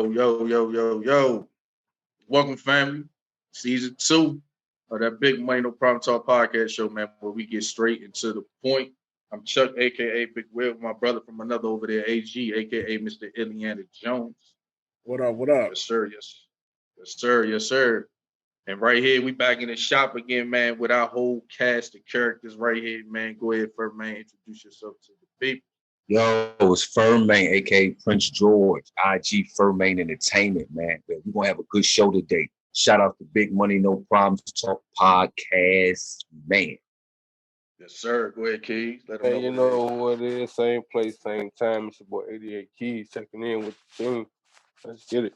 Yo. Welcome, family. Season 2 of that Big Money No Problem Talk podcast show, man, where we get straight into the point. I'm Chuck, a.k.a. Big Will, my brother from another over there, AG, a.k.a. Mr. Ileana Jones. What up? Yes, sir. Yes, sir. And right here, we back in the shop again, man, with our whole cast of characters right here, man. Go ahead, Furmane, introduce yourself to the people. Yo, it's Furmane, aka Prince George, IG Furmane Entertainment, man. We're gonna have a good show today. Shout out to Big Money No Problems Talk podcast, man. Yes, sir. Go ahead, Keys. Let them know. You know what it is. Same place, same time. It's your boy 88 Keys checking in with the team. Let's get it.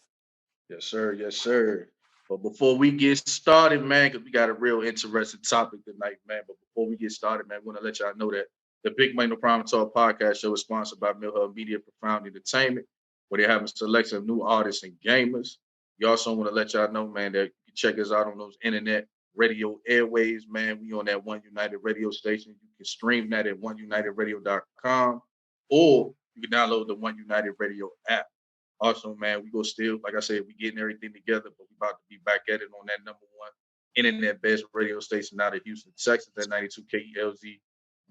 Yes, sir. But before we get started, man, because we got a real interesting topic tonight, man. But before we get started, man, I want to let y'all know that the Big Money No Problem Talk podcast show is sponsored by Millhub Media Profound Entertainment, where they have a selection of new artists and gamers. We also want to let y'all know, man, that you can check us out on those internet radio airways, man. We on that One United radio station. You can stream that at oneunitedradio.com, or you can download the One United Radio app. Also, man, we go still, like I said, we getting everything together, but we about to be back at it on that number one internet-based radio station out of Houston, Texas, at 92 KELZ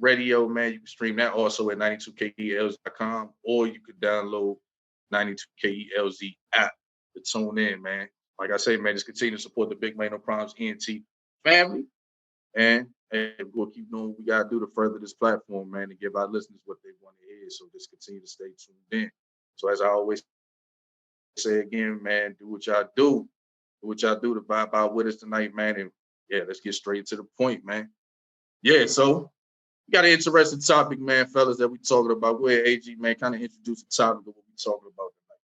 Radio, man. You can stream that also at 92KELZ.com, or you could download 92 KELZ app to tune in, man. Like I say, man, just continue to support the Big Money No Problems ENT family, and we'll keep doing what we got to do to further this platform, man, to give our listeners what they want to hear. So just continue to stay tuned in. So as I always say again, man, do what y'all do. Do what y'all do to vibe out with us tonight, man. And yeah, let's get straight to the point, man. Yeah, so we got an interesting topic, man, fellas, that we talking about. Go ahead, AG, man, kind of introduce the topic of what we talking about tonight.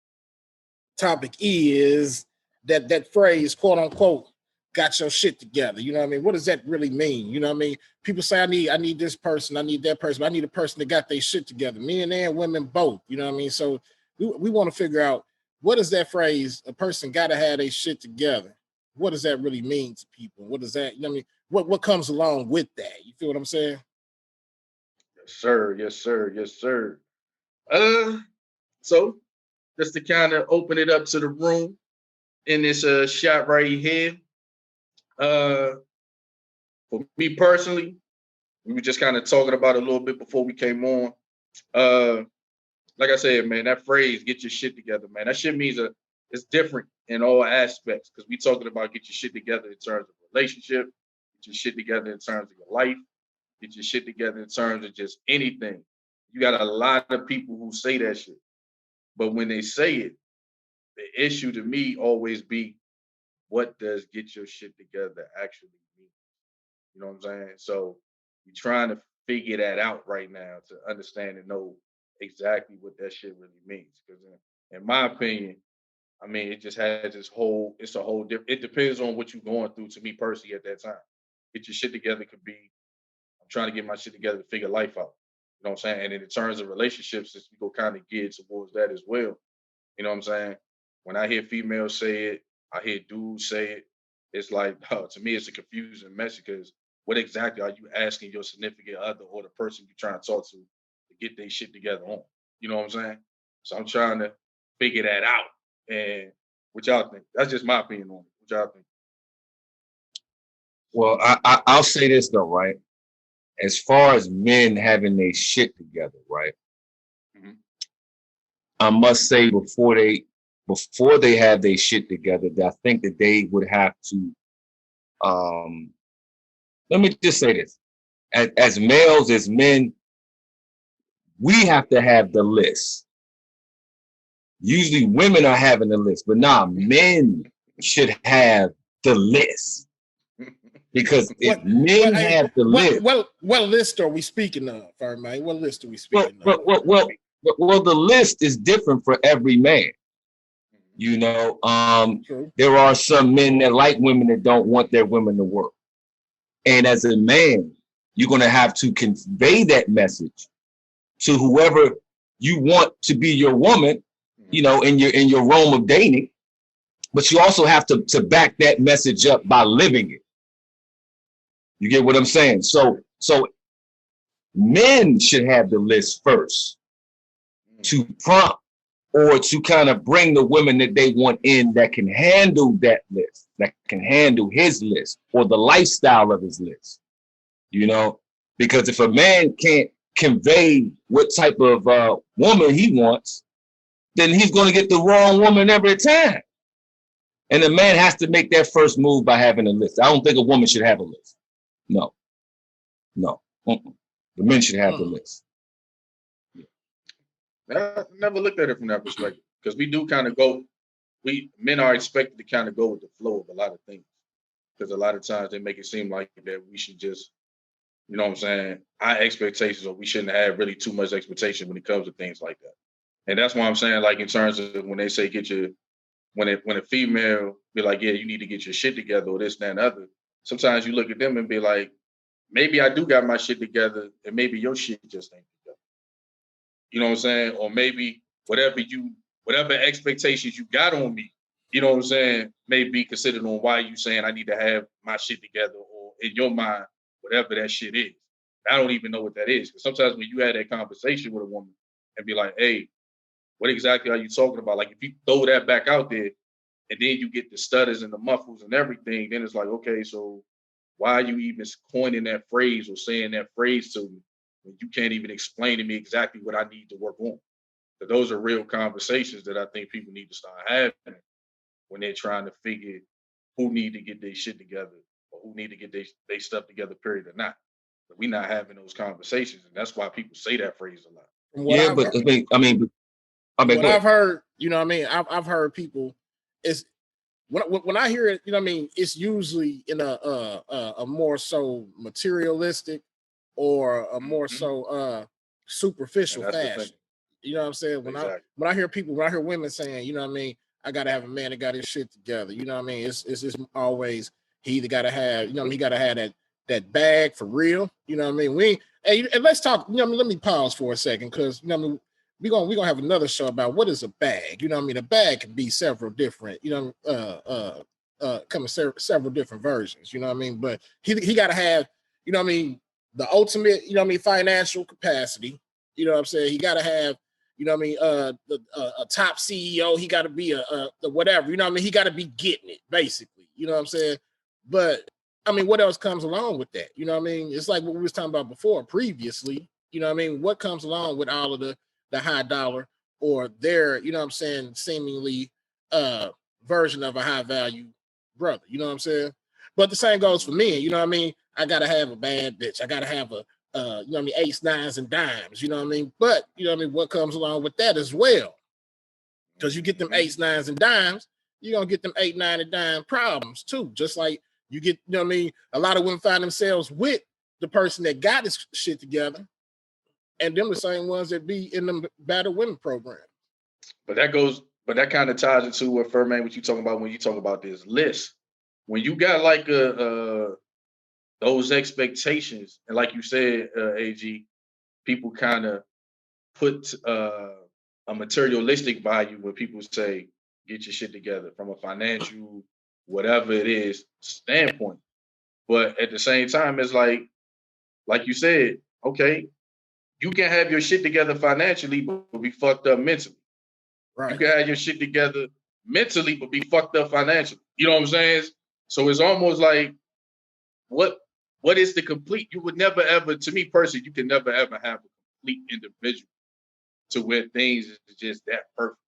Topic is that phrase, quote unquote, got your shit together. You know what I mean? What does that really mean? You know what I mean? People say, I need this person, I need that person, but I need a person that got their shit together. Men and women both. You know what I mean? So we want to figure out, what is that phrase, a person got to have their shit together? What does that really mean to people? What does that, you know what I mean? What comes along with that? You feel what I'm saying? Yes, sir. So just to kind of open it up to the room in this shot right here. For me personally, we were just kind of talking about it a little bit before we came on. Like I said, man, that phrase, get your shit together, man. That shit means it's different in all aspects, because we talking about get your shit together in terms of relationship, get your shit together in terms of your life, get your shit together in terms of just anything. You got a lot of people who say that shit. But when they say it, the issue to me always be, what does get your shit together actually mean? You know what I'm saying? So we're trying to figure that out right now to understand and know exactly what that shit really means. Because in my opinion, I mean, it just has it's a whole different, it depends on what you're going through. To me personally at that time, get your shit together could be, I'm trying to get my shit together to figure life out. You know what I'm saying? And in terms of relationships, we go kind of geared towards that as well. You know what I'm saying? When I hear females say it, I hear dudes say it, it's like, to me, it's a confusing message, because what exactly are you asking your significant other or the person you're trying to talk to get their shit together on? You know what I'm saying? So I'm trying to figure that out. And what y'all think? That's just my opinion on it. What y'all think? Well, I'll say this though, right? As far as men having their shit together, right? Mm-hmm. I must say before they have their shit together, that I think that they would have to, let me just say this. As males, as men, we have to have the list. Usually women are having the list, but men should have the list. Because if men have the list. What list are we speaking of, Furmane? What list are we speaking of? Well, the list is different for every man. You know, there are some men that like women that don't want their women to work. And as a man, you're going to have to convey that message to whoever you want to be your woman, you know, in your realm of dating. But you also have to back that message up by living it. You get what I'm saying? So men should have the list first to prompt or to kind of bring the women that they want in that can handle that list, that can handle his list or the lifestyle of his list, you know? Because if a man can't convey what type of woman he wants, then he's going to get the wrong woman every time. And the man has to make that first move by having a list. I don't think a woman should have a list. No. The men should have the list. I never looked at it from that perspective, because we do kind of go, men are expected to kind of go with the flow of a lot of things, because a lot of times they make it seem like that we should just, you know what I'm saying, our expectations, or we shouldn't have really too much expectation when it comes to things like that. And that's why I'm saying, like, in terms of when they say when a female be like, yeah, you need to get your shit together or this, that, and other, sometimes you look at them and be like, maybe I do got my shit together and maybe your shit just ain't together. You know what I'm saying? Or maybe whatever expectations you got on me, you know what I'm saying, may be considered on why you saying I need to have my shit together, or in your mind, whatever that shit is. I don't even know what that is. Because sometimes when you had that conversation with a woman and be like, hey, what exactly are you talking about? Like, if you throw that back out there and then you get the stutters and the muffles and everything, then it's like, okay, so why are you even coining that phrase or saying that phrase to me when you can't even explain to me exactly what I need to work on? But those are real conversations that I think people need to start having when they're trying to figure who need to get their shit together or who need to get their stuff together, period or not. But we're not having those conversations, and that's why people say that phrase a lot. Yeah, but I mean, what I've heard, you know what I mean? I've heard people, is when I hear it, you know what I mean, it's usually in a more so materialistic or a more so superficial fashion. You know what I'm saying? When I hear women saying, you know what I mean, I gotta have a man that got his shit together. You know what I mean? It's just always, he either gotta have, you know what I mean, he gotta have that bag for real. You know what I mean? And let's talk, you know what I mean, let me pause for a second, because, you know what I mean, we're gonna have another show about what is a bag. You know what I mean? A bag can be several different, you know, come in several different versions, you know what I mean? But he gotta have, you know what I mean, the ultimate, you know what I mean, financial capacity. You know what I'm saying? He gotta have, you know what I mean, a top CEO, he gotta be the whatever, you know what I mean? He gotta be getting it, basically. You know what I'm saying? But I mean, what else comes along with that? You know what I mean? It's like what we was talking about before, previously. You know what I mean? What comes along with all of the high dollar, or their, you know what I'm saying, seemingly version of a high value brother, you know what I'm saying? But the same goes for men, you know what I mean? I gotta have a bad bitch. I gotta have a you know what I mean, eights, nines, and dimes, you know what I mean? But you know what I mean, what comes along with that as well? Because you get them eights, nines, and dimes, you're gonna get them 8, 9, and dime problems too. Just like you get, you know what I mean, a lot of women find themselves with the person that got his shit together, and them the same ones that be in them battered women program. But that kind of ties into what Furmane, what you talking about when you talk about this list. When you got like those expectations, and like you said, AG, people kind of put a materialistic value when people say, get your shit together from a financial, whatever it is, standpoint. But at the same time, it's like you said, okay, you can have your shit together financially, but be fucked up mentally. Right. You can have your shit together mentally, but be fucked up financially. You know what I'm saying? So it's almost like, what is the complete? You would never ever, to me personally, you can never ever have a complete individual to where things is just that perfect.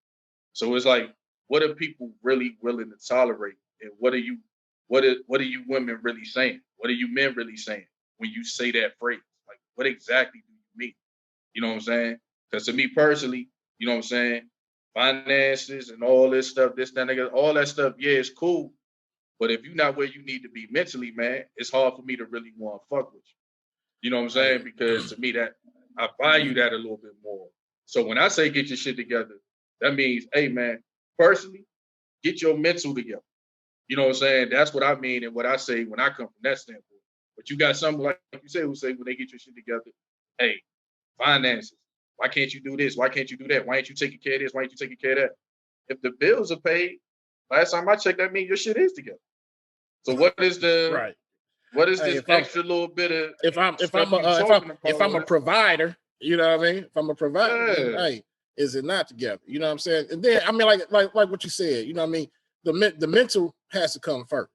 So it's like, what are people really willing to tolerate, and what are you women really saying? What are you men really saying when you say that phrase? Like, what exactly do you mean? You know what I'm saying? Because to me personally, you know what I'm saying, finances and all this stuff, this, that, all that stuff, yeah, it's cool. But if you're not where you need to be mentally, man, it's hard for me to really want to fuck with you. You know what I'm saying? Because to me, that I value that a little bit more. So when I say get your shit together, that means, hey, man, personally, get your mental together. You know what I'm saying? That's what I mean and what I say when I come from that standpoint. But you got some, like you said, who say when they get your shit together, hey, finances. Why can't you do this? Why can't you do that? Why ain't you taking care of this? Why ain't you taking care of that? If the bills are paid, last time I checked, that means your shit is together. So what is the right? What is this extra little bit of? If I'm a provider, you know what I mean. If I'm a provider, hey, is it not together? You know what I'm saying? And then I mean, like what you said, you know what I mean? The mental has to come first.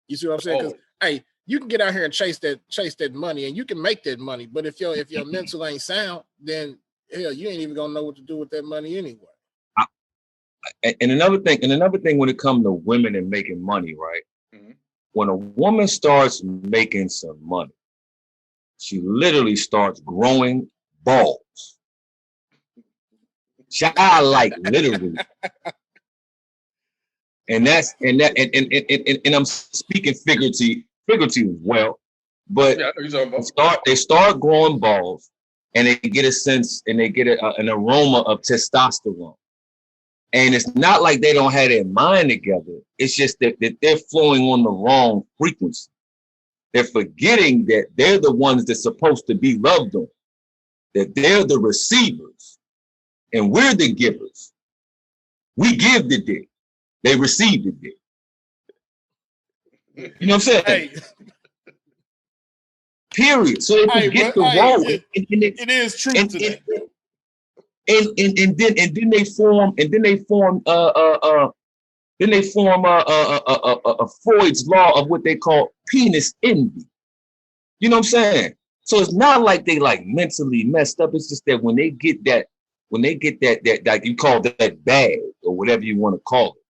You see what I'm saying? Because hey, you can get out here and chase that money, and you can make that money. But if your mental ain't sound, then hell, you ain't even gonna know what to do with that money anyway. And another thing, when it comes to women and making money, right? Mm-hmm. When a woman starts making some money, she literally starts growing balls. Child, like literally. And I'm speaking figuratively as well. But they start growing balls, and they get a sense, and they get an aroma of testosterone. And it's not like they don't have their mind together. It's just that they're flowing on the wrong frequency. They're forgetting that they're the ones that's supposed to be loved on, that they're the receivers, and we're the givers. We give the dick. They receive the dick. You know what I'm saying? Hey. Period. So they forget the role. It is true to that. And then they form a Freud's law of what they call penis envy. You know what I'm saying? So it's not like they like mentally messed up. It's just that when they get that like you call that bag or whatever you want to call it,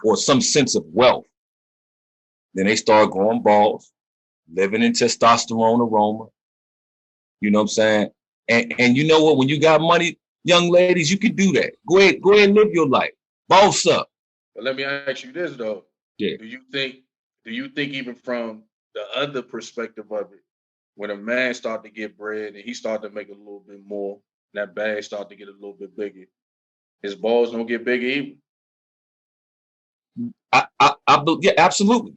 or some sense of wealth, then they start growing balls, living in testosterone aroma. You know what I'm saying? And you know what? When you got money, young ladies, you can do that. Go ahead and live your life. Boss up. But let me ask you this though. Yeah. Do you think even from the other perspective of it, when a man start to get bread and he start to make a little bit more, that bag start to get a little bit bigger, his balls don't get bigger either? Yeah, absolutely.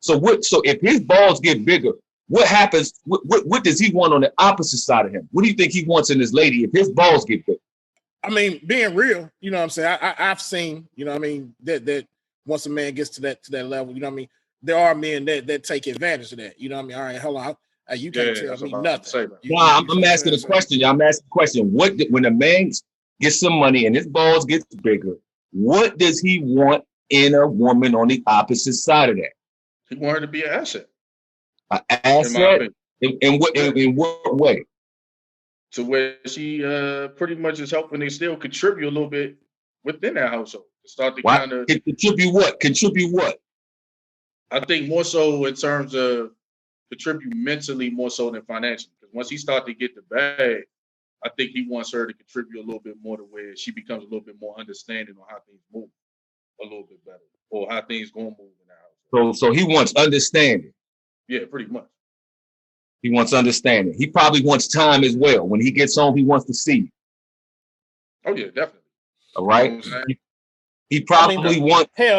So if his balls get bigger, what happens? What does he want on the opposite side of him? What do you think he wants in his lady if his balls get bigger? I mean, being real, you know what I'm saying? I've seen, you know what I mean, that once a man gets to that level, you know what I mean, there are men that take advantage of that. You know what I mean? All right, hold on. You can't tell me nothing. I'm asking a question. I'm asking a question. When a man gets some money and his balls gets bigger, what does he want in a woman on the opposite side of that? He want her to be an asset. An asset? In what way? To where she pretty much is helping they still contribute a little bit within that household. Start to kind of contribute what? Contribute what? I think more so in terms of contribute mentally more so than financially. Because once he starts to get the bag, I think he wants her to contribute a little bit more to where she becomes a little bit more understanding on how things move a little bit better, or how things gonna move in the house. So he wants understanding. Yeah, pretty much. He wants understanding. He probably wants time as well. When he gets home, he wants to see you. Oh yeah, definitely. All right. You know he probably wants. Hell,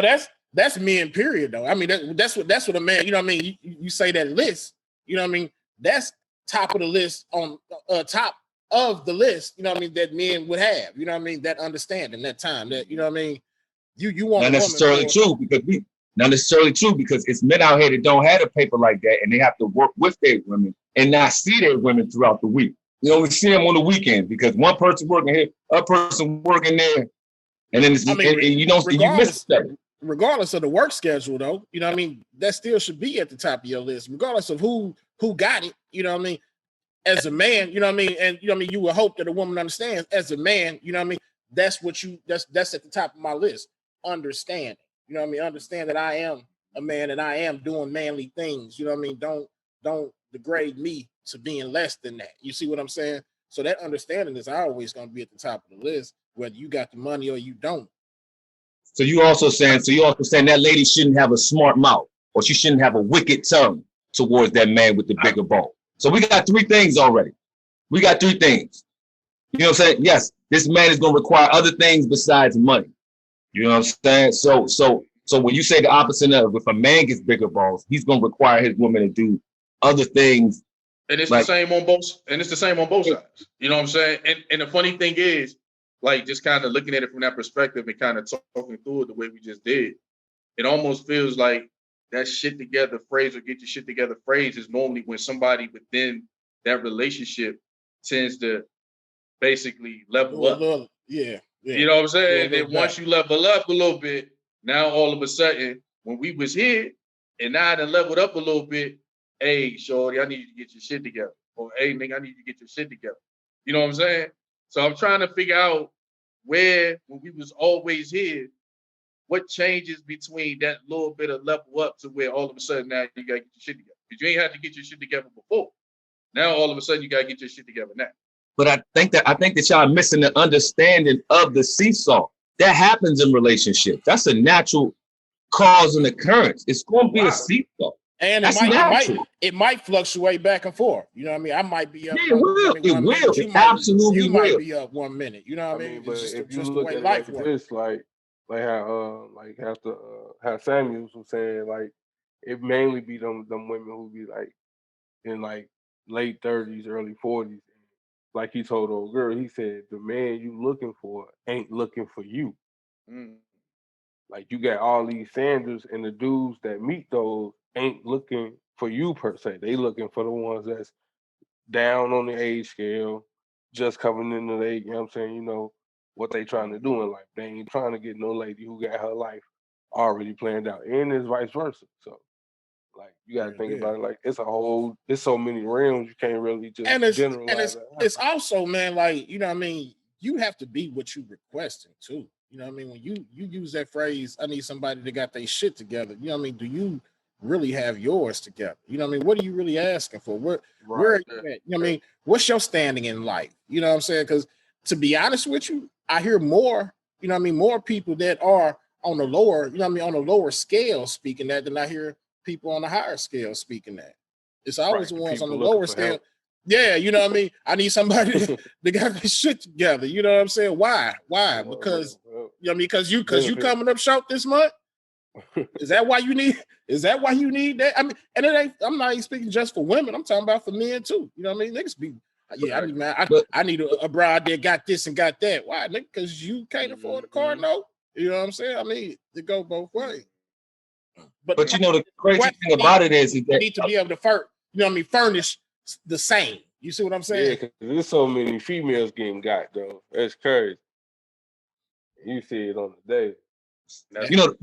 that's men. Period. Though. I mean, that's what a man. You know what I mean? You say that list. You know what I mean? That's top of the list on top of the list. You know what I mean? That men would have. You know what I mean? That understanding, that time. That you know what I mean? You want not necessarily true because not necessarily true because it's men out here that don't have a paper like that and they have to work with their women and not see their women throughout the week. You only see them on the weekend because one person working here, a person working there, and then you miss that. Regardless of the work schedule, though, you know what I mean, that still should be at the top of your list, regardless of who got it. You know what I mean? As a man, you know what I mean, and you know what I mean, you would hope that a woman understands. As a man, you know what I mean, that's at the top of my list. Understanding. You know what I mean? Understand that I am a man and I am doing manly things. You know what I mean? Don't degrade me to being less than that. You see what I'm saying? So that understanding is always going to be at the top of the list, whether you got the money or you don't. So you also saying that lady shouldn't have a smart mouth or she shouldn't have a wicked tongue towards that man with the bigger ball. So we got three things already. We got three things. You know what I'm saying? Yes, this man is going to require other things besides money. You know what I'm saying? So when you say the opposite of if a man gets bigger balls, he's gonna require his woman to do other things. And it's the same on both. And it's the same on both sides. You know what I'm saying? And the funny thing is, like just kind of looking at it from that perspective and kind of talking through it the way we just did, it almost feels like that shit together phrase or get your shit together phrase is normally when somebody within that relationship tends to basically level up. Yeah. You know what I'm saying? Then Then once you level up a little bit, now all of a sudden, when we was here, and now I done leveled up a little bit, hey, shorty, I need you to get your shit together. Or hey, nigga, I need you to get your shit together. You know what I'm saying? So I'm trying to figure out where, when we was always here, what changes between that little bit of level up to where all of a sudden now you gotta get your shit together. Because you ain't had to get your shit together before. Now all of a sudden you gotta get your shit together now. But I think that y'all are missing the understanding of the seesaw. That happens in relationships. That's a natural cause and occurrence. It's going to be a seesaw. And it might fluctuate back and forth. You know what I mean? I might be up. Yeah, it will. It absolutely will. You might be up 1 minute. You know what I mean? But just, if you just look the way at life like works. this, like how Samuels was saying, like it mainly be them women who be like in like late 30s, early 40s. Like he told old girl, he said the man you looking for ain't looking for you. Mm. Like you got all these Sanders, and the dudes that meet those ain't looking for you per se. They looking for the ones that's down on the age scale, just coming into the age, you know what I'm saying? You know, what they trying to do in life. They ain't trying to get no lady who got her life already planned out. And it's vice versa. So like you gotta think about it like it's so many realms you can't really just generalize it. It's also, man, like, you know what I mean, you have to be what you requesting too. You know what I mean? When you use that phrase, I need somebody that got their shit together, you know what I mean? Do you really have yours together? You know what I mean? What are you really asking for? Where are you at? You know what I mean? What's your standing in life? You know what I'm saying? Because to be honest with you, I hear more, you know what I mean, more people that are on the lower, you know what I mean, on a lower scale speaking that than I hear people on the higher scale speaking that. It's always the ones on the lower scale. Help. Yeah, you know what I mean? I need somebody that got their shit together. You know what I'm saying? Why? Because you know what I mean? Because you coming up short this month? Is that why you need that? I mean, and it ain't, I'm not even speaking just for women, I'm talking about for men too. You know what I mean? Niggas be, yeah, I need a bride that got this and got that. Why, nigga? Because you can't afford a car note. You know what I'm saying? I mean, it go both ways. But you know, the crazy thing about it is that you need to be able to furnish the same. You see what I'm saying? Yeah, because there's so many females getting got though. That's crazy. You see it on the day. You know,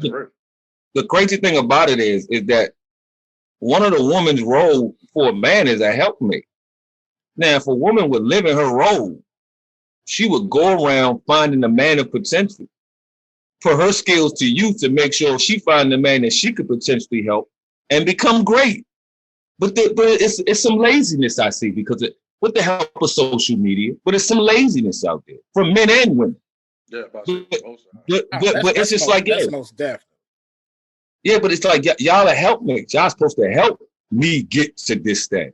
the crazy thing about it is that one of the woman's role for a man is a helpmate. Now, if a woman would live in her role, she would go around finding a man of potential for her skills to use to make sure she find the man that she could potentially help and become great. But it's some laziness I see because with the help of social media, but it's some laziness out there from men and women. Yeah, but it's just like that's most definitely. Yeah, but it's like y'all are helpmates. Y'all supposed to help me get to this thing.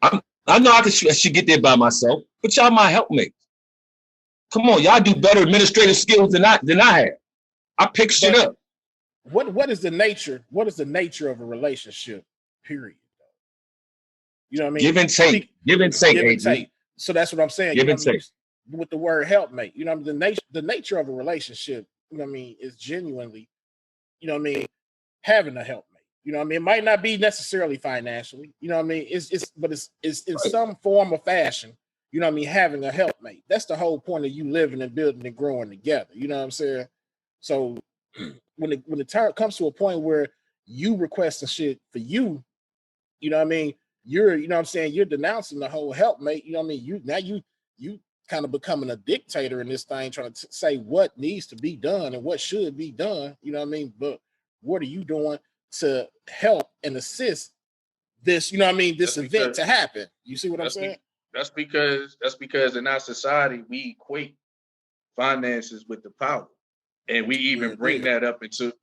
I know I should get there by myself, but y'all my helpmates. Come on, y'all do better administrative skills than I have. I pick shit up. What is the nature? What is the nature of a relationship? Period. You know what I mean? Give and take. Give and take. So that's what I'm saying. Give and take. With the word helpmate, you know what I mean? The nature of a relationship, you know what I mean, is genuinely, you know what I mean, having a helpmate. You know what I mean? It might not be necessarily financially, you know what I mean? It's in some form or fashion, you know what I mean, having a helpmate. That's the whole point of you living and building and growing together. You know what I'm saying? So when it comes to a point where you requesting shit for you, you know what I mean, you know what I'm saying, you're denouncing the whole helpmate. You know what I mean? You kind of becoming a dictator in this thing, trying to say what needs to be done and what should be done. You know what I mean? But what are you doing to help and assist this, you know what I mean, this event to happen? You see what I'm saying? That's because in our society we equate finances with the power. And we even bring that up into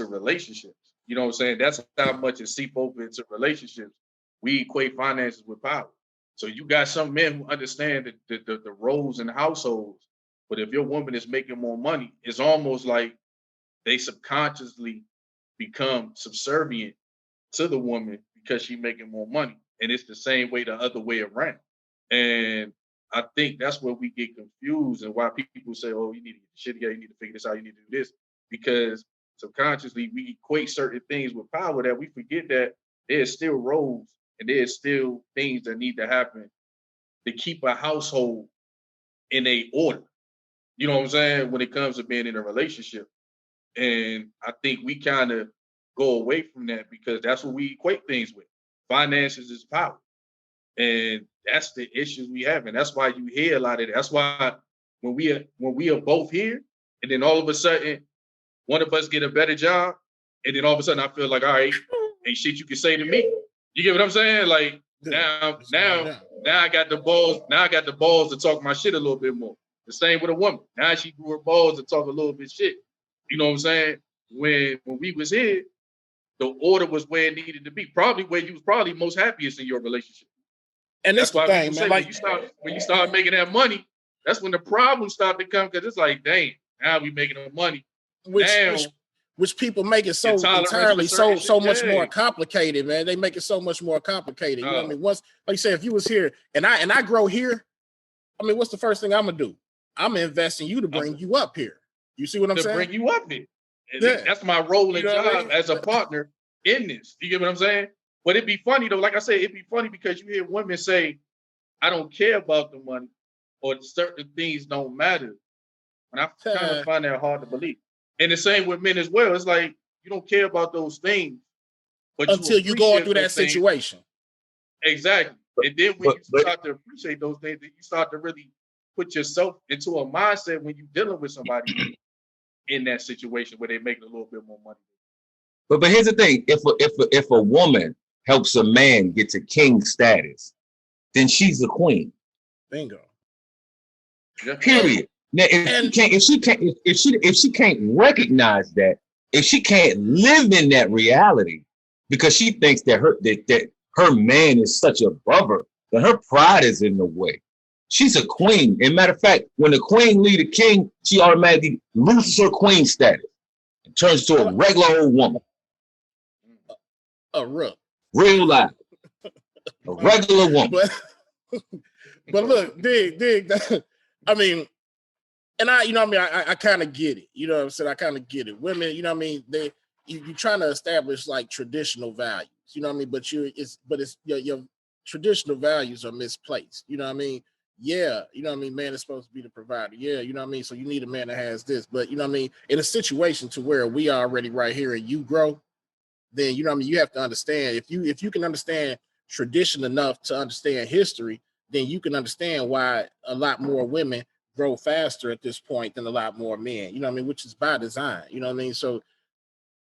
relationships. You know what I'm saying? That's how much it seep over into relationships. We equate finances with power. So you got some men who understand the roles in households, but if your woman is making more money, it's almost like they subconsciously become subservient to the woman because she's making more money. And it's the same way the other way around. And I think that's where we get confused and why people say, oh, you need to get the shit together, you need to figure this out, you need to do this. Because subconsciously we equate certain things with power that we forget that there's still roles and there's still things that need to happen to keep a household in a order. You know what I'm saying? When it comes to being in a relationship. And I think we kind of go away from that because that's what we equate things with. Finances is power. And that's the issues we have. And that's why you hear a lot of that. That's why when we are both here, and then all of a sudden, one of us get a better job, and then all of a sudden I feel like, all right, ain't shit you can say to me. You get what I'm saying? Like now I got the balls. Now I got the balls to talk my shit a little bit more. The same with a woman. Now she grew her balls to talk a little bit shit. You know what I'm saying? When we was here, the order was where it needed to be. Probably where you was probably most happiest in your relationship. And that's the thing, man. Say, like when you start making that money, that's when the problems start to come because it's like, dang, now we making the money. Which people make it so entirely so much more complicated, man. They make it so much more complicated. You know what I mean? Once, like you said, if you was here and I grow here, I mean, what's the first thing I'm gonna do? I'm gonna invest in you to bring you up here. You see what I'm saying? To bring you up here. Yeah. That's my role and job as a partner in this. You get what I'm saying? But it'd be funny though. Like I said, it'd be funny because you hear women say, "I don't care about the money," or certain things don't matter. And I kind of find that hard to believe. And the same with men as well. It's like you don't care about those things, but until you go through that situation. Exactly. And then when you start to appreciate those things, then you start to really put yourself into a mindset when you're dealing with somebody in that situation where they're making a little bit more money. But here's the thing: if a woman helps a man get to king status, then she's a queen. Bingo. Period. Now, if she can't recognize that, if she can't live in that reality, because she thinks that her man is such above her, that her pride is in the way. She's a queen. And matter of fact, when the queen leads the king, she automatically loses her queen status and turns to a regular old woman. A real life. A regular woman. But look, dig. I mean, and I kind of get it. You know what I'm saying? I kind of get it. Women, you know what I mean? You're trying to establish like traditional values. You know what I mean? But your traditional values are misplaced. You know what I mean? Yeah, you know what I mean? Man is supposed to be the provider. Yeah, you know what I mean? So you need a man that has this. But you know what I mean? In a situation to where we are already right here and you grow, then you know what I mean? You have to understand. If you can understand tradition enough to understand history, then you can understand why a lot more women grow faster at this point than a lot more men. You know what I mean? Which is by design. You know what I mean? So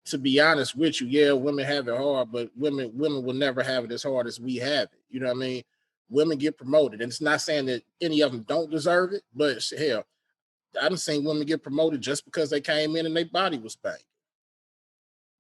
to be honest with you, yeah, women have it hard, but women will never have it as hard as we have it. You know what I mean? Women get promoted, and it's not saying that any of them don't deserve it, but hell, I done seen women get promoted just because they came in and their body was banging.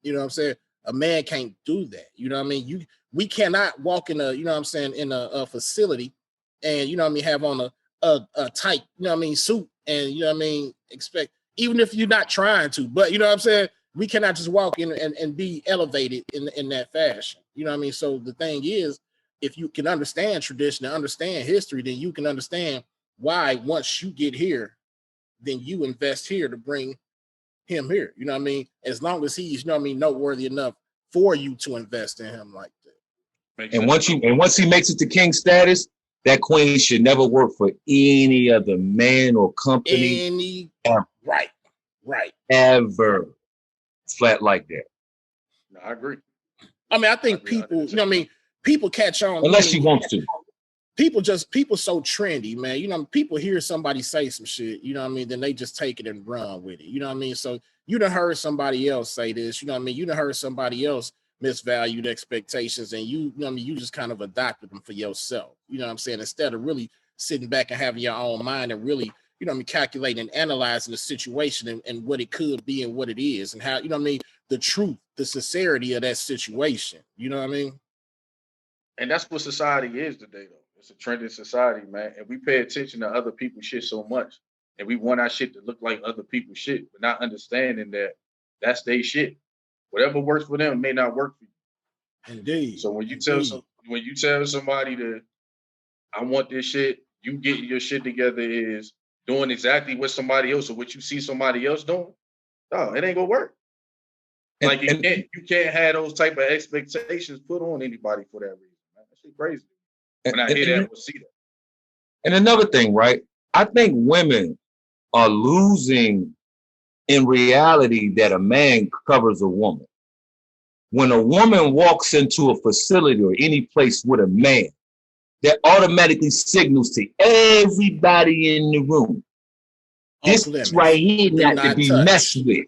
You know what I'm saying? A man can't do that. You know what I mean? We cannot walk in a facility and you know what I mean, have on a tight, you know what I mean, suit and you know what I mean, expect, even if you're not trying to, but you know what I'm saying? We cannot just walk in and be elevated in that fashion. You know what I mean? So the thing is, if you can understand tradition and understand history, then you can understand why once you get here, then you invest here to bring him here. You know what I mean? As long as he's, you know what I mean, noteworthy enough for you to invest in him like that. And once he makes it to king status, that queen should never work for any other man or company. Right. Ever. Flat like that. No, I agree. I mean, I think people, you know what I mean? People catch on. Unless she wants to. People so trendy, man. You know, people hear somebody say some shit, you know what I mean? Then they just take it and run with it. You know what I mean? So you done heard somebody else say this, you know what I mean? You done heard somebody else misvalued expectations and you know what I mean? You just kind of adopted them for yourself. You know what I'm saying? Instead of really sitting back and having your own mind and really, you know what I mean, calculating and analyzing the situation and what it could be and what it is and how, you know what I mean, the truth, the sincerity of that situation. You know what I mean? And that's what society is today, though. It's a trending society, man. And we pay attention to other people's shit so much. And we want our shit to look like other people's shit, but not understanding that that's their shit. Whatever works for them may not work for you. Indeed. So when you tell somebody that I want this shit, you getting your shit together is doing exactly what somebody else or what you see somebody else doing, no, it ain't gonna work. Like you can't have those type of expectations put on anybody for that reason. Man. That shit crazy. When I hear that or see that. And another thing, right? I think women are losing in reality that a man covers a woman. When a woman walks into a facility or any place with a man, that automatically signals to everybody in the room. This right here not to be messed with.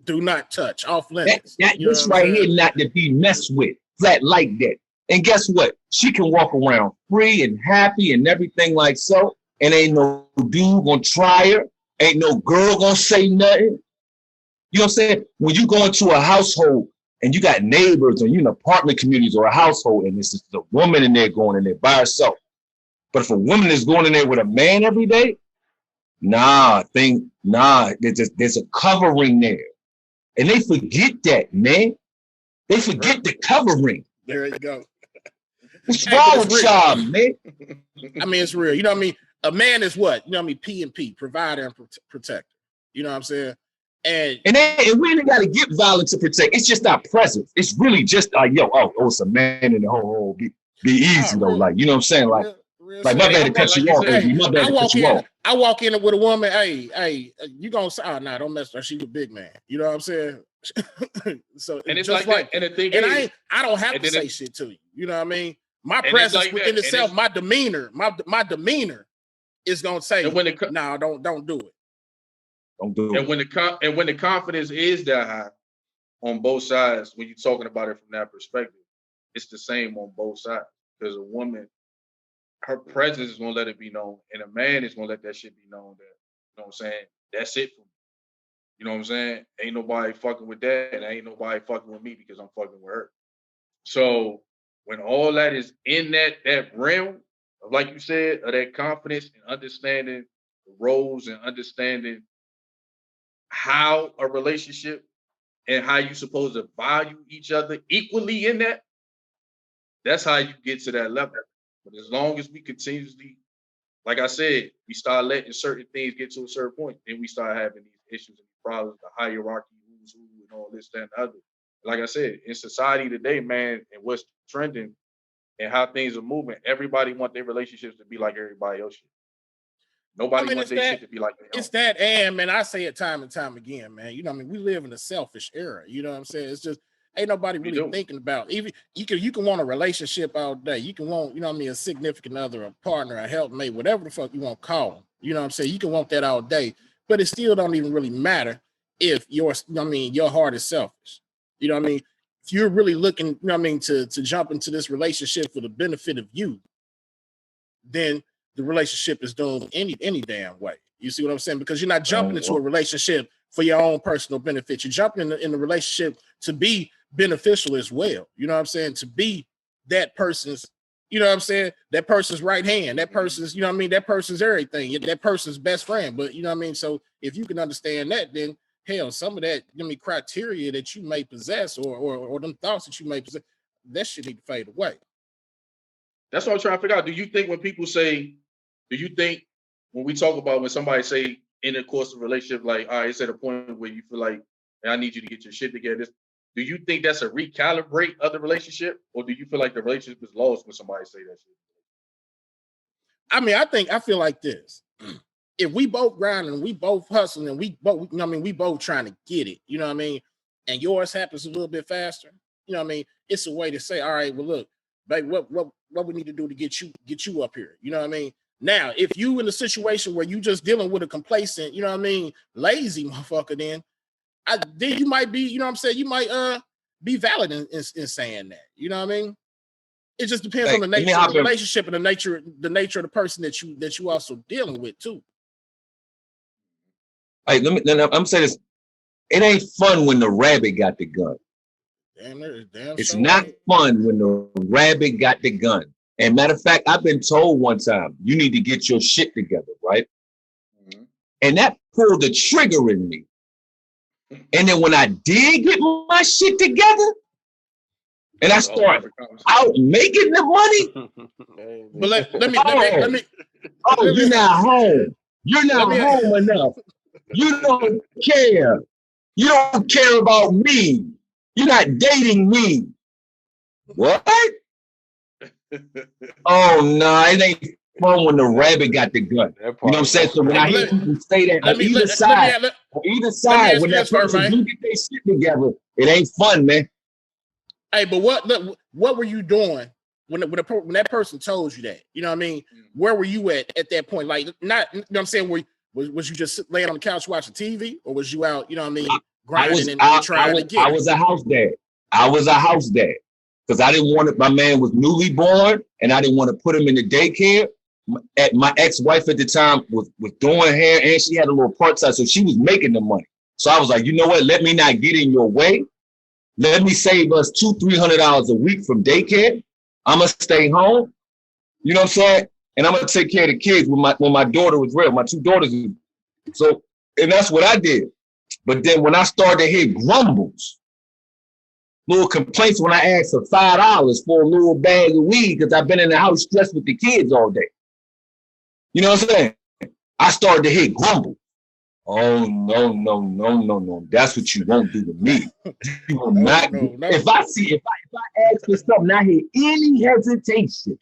Do not touch. Off limits. This right here not to be messed with. Flat like that. And guess what? She can walk around free and happy and everything like so. And ain't no dude gonna try her. Ain't no girl gonna say nothing. You know what I'm saying? When you go into a household and you got neighbors or you in apartment communities or a household and it's just a woman in there going in there by herself. But if a woman is going in there with a man every day, there's a covering there. And they forget that, man. They forget the covering. There you go. What's wrong with y'all, man? I mean, it's real. You know what I mean? A man is what? You know what I mean? P&P, provider and protector. You know what I'm saying? And we ain't got to get violent to protect. It's just our presence. It's really just it's a man in the whole be easy though. Like, you know what I'm saying? Like, real my bad to cut you off, baby. My bad to cut you off. I walk in with a woman, hey, you gonna say, don't mess with her. She's a big man. You know what I'm saying? So and it's just like that. And the thing is, I don't have to say shit to you. You know what I mean? My presence within itself, my demeanor is gonna say, don't do it. Don't do it. And when the confidence is that high on both sides, when you're talking about it from that perspective, it's the same on both sides. Because a woman, her presence is gonna let it be known, and a man is gonna let that shit be known that, you know what I'm saying, that's it for me. You know what I'm saying? Ain't nobody fucking with that, and ain't nobody fucking with me because I'm fucking with her. So when all that is in that realm of, like you said, of that confidence and understanding the roles and understanding how a relationship and how you supposed to value each other equally in that, that's how you get to that level. But as long as we continuously, like I said, we start letting certain things get to a certain point, then we start having these issues and problems, the hierarchy, who's who, and all this, that, and the other. Like I said, in society today, man, and what's trending and how things are moving, everybody want their relationships to be like everybody else. Nobody wants their shit to be like that. It's that, and man, I say it time and time again, man. You know what I mean? We live in a selfish era. You know what I'm saying? It's just ain't nobody really thinking about. Even you can want a relationship all day. You can want, you know what I mean, a significant other, a partner, a helpmate, whatever the fuck you want to call them. You know what I'm saying? You can want that all day, but it still don't even really matter if your heart is selfish. You know what I mean? If you're really looking, you know what I mean, to jump into this relationship for the benefit of you, then the relationship is doomed any damn way. You see what I'm saying? Because you're not jumping into a relationship for your own personal benefit. You're jumping in the relationship to be beneficial as well. You know what I'm saying? To be that person's, you know what I'm saying? That person's right hand, that person's, you know what I mean? That person's everything, that person's best friend. But you know what I mean? So if you can understand that, then hell, some of that, you know, criteria that you may possess or them thoughts that you may possess, that shit need to fade away. That's what I'm trying to figure out. Do you think when we talk about when somebody say in the course of a relationship, like, all right, it's at a point where you feel like, I need you to get your shit together, do you think that's a recalibrate of the relationship? Or do you feel like the relationship is lost when somebody say that shit? I mean, I feel like this. If we both grinding and we both hustling and we both, you know what I mean, we both trying to get it, you know what I mean? And yours happens a little bit faster, you know what I mean? It's a way to say, all right, well, look, baby, what we need to do to get you up here, you know what I mean? Now, if you in a situation where you just dealing with a complacent, you know what I mean, lazy motherfucker, then you might be, you know what I'm saying, you might be valid in saying that, you know what I mean? It just depends on the nature of the relationship and the nature of the person that you also dealing with too. Hey, I'm saying this. It ain't fun when the rabbit got the gun. It's not fun when the rabbit got the gun. And matter of fact, I've been told one time, you need to get your shit together, right? Mm-hmm. And that pulled the trigger in me. And then when I did get my shit together, and I started out making the money. But let me. Oh, you're not home. You're not home enough. You don't care. You don't care about me. You're not dating me. What? Oh no, it fun when the rabbit got the gun. You know what I'm saying? So when I hear people say that on either side, when that person do get their shit together, it ain't fun, man. Hey, but what were you doing when that person told you that? You know what I mean? Where were you at that point? Like, not, you know what I'm saying? Was you just laying on the couch watching TV, or was you out, you know what I mean, grinding and trying to get? I was a house dad. I was a house dad because I didn't want it. My man was newly born, and I didn't want to put him in the daycare. My ex-wife at the time was doing hair, and she had a little part-time, so she was making the money. So I was like, you know what? Let me not get in your way. Let me save us $200-300 a week from daycare. I'm gonna stay home. You know what I'm saying? And I'm gonna take care of the kids when my daughter was real. My 2 daughters. So, and that's what I did. But then when I started to hear grumbles, little complaints when I asked for $5 for a little bag of weed because I've been in the house stressed with the kids all day. You know what I'm saying? I started to hear grumble. Oh, no. That's what you won't do to me. You will not. No. If I ask for something, I hear any hesitation,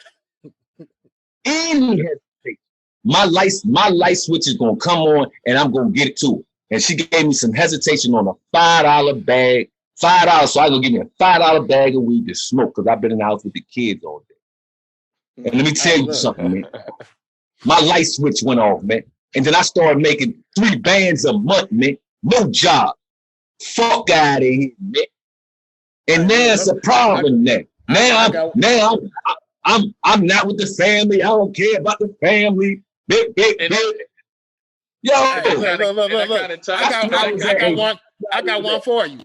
my light switch is gonna come on and I'm gonna get it to her. And she gave me some hesitation on a $5 bag, $5, so I gonna give me a $5 bag of weed to smoke because I've been in the house with the kids all day. And let me tell you something, man. My light switch went off, man. And then I started making 3 bands a month, man. No job. Fuck out of here, man. And there's a problem there. Now I'm not with the family. I don't care about the family. Big. Yo, look. I got one for you.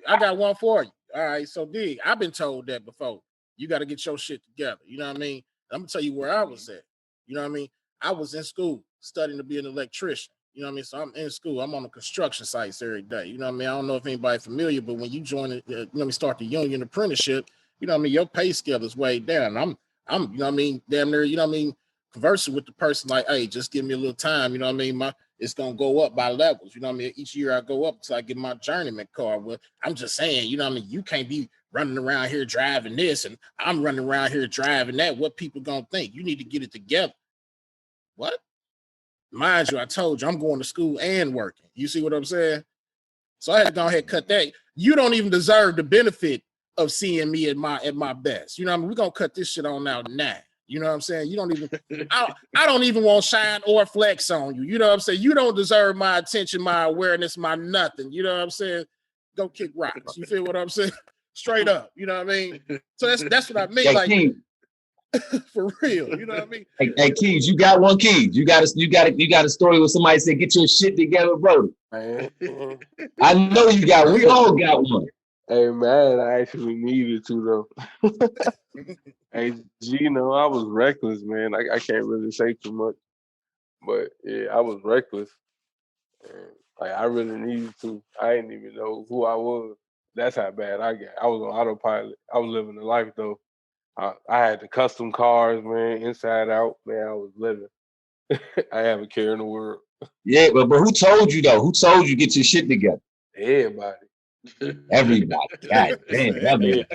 All right, so D, I've been told that before. You got to get your shit together. You know what I mean? I'm gonna tell you where I was at. You know what I mean? I was in school studying to be an electrician. You know what I mean? So I'm in school. I'm on the construction sites every day. You know what I mean? I don't know if anybody familiar, but when you join it, you know what I mean, start the union apprenticeship, you know what I mean, your pay scale is way down. I'm you know what I mean, damn near, you know what I mean, conversing with the person like, hey, just give me a little time. You know what I mean? It's gonna go up by levels. You know what I mean? Each year I go up until I get my journeyman car. Well, I'm just saying, you know what I mean? You can't be running around here driving this and I'm running around here driving that. What people gonna think? You need to get it together. What? Mind you, I told you I'm going to school and working. You see what I'm saying? So I had to go ahead and cut that. You don't even deserve the benefit of seeing me at my best. You know what I mean? We're gonna cut this shit on out now. You know what I'm saying? You don't even I don't even want shine or flex on you. You know what I'm saying? You don't deserve my attention, my awareness, my nothing. You know what I'm saying? Go kick rocks. You feel what I'm saying? Straight up. You know what I mean? So that's what I mean. Hey, like Keys. For real. You know what I mean? Hey, Keys, you got one, Keys. You got a story where somebody said, get your shit together, bro. Man. I know you got we all got one. Hey man, I actually needed to though. Hey Gino, I was reckless, man. I can't really say too much. But yeah, I was reckless. And like I really needed to. I didn't even know who I was. That's how bad I got. I was on autopilot. I was living the life though. I had the custom cars, man, inside out. Man, I was living. I have a care in the world. Yeah, but who told you though? Who told you get your shit together? Everybody. Everybody. God damn. Everybody.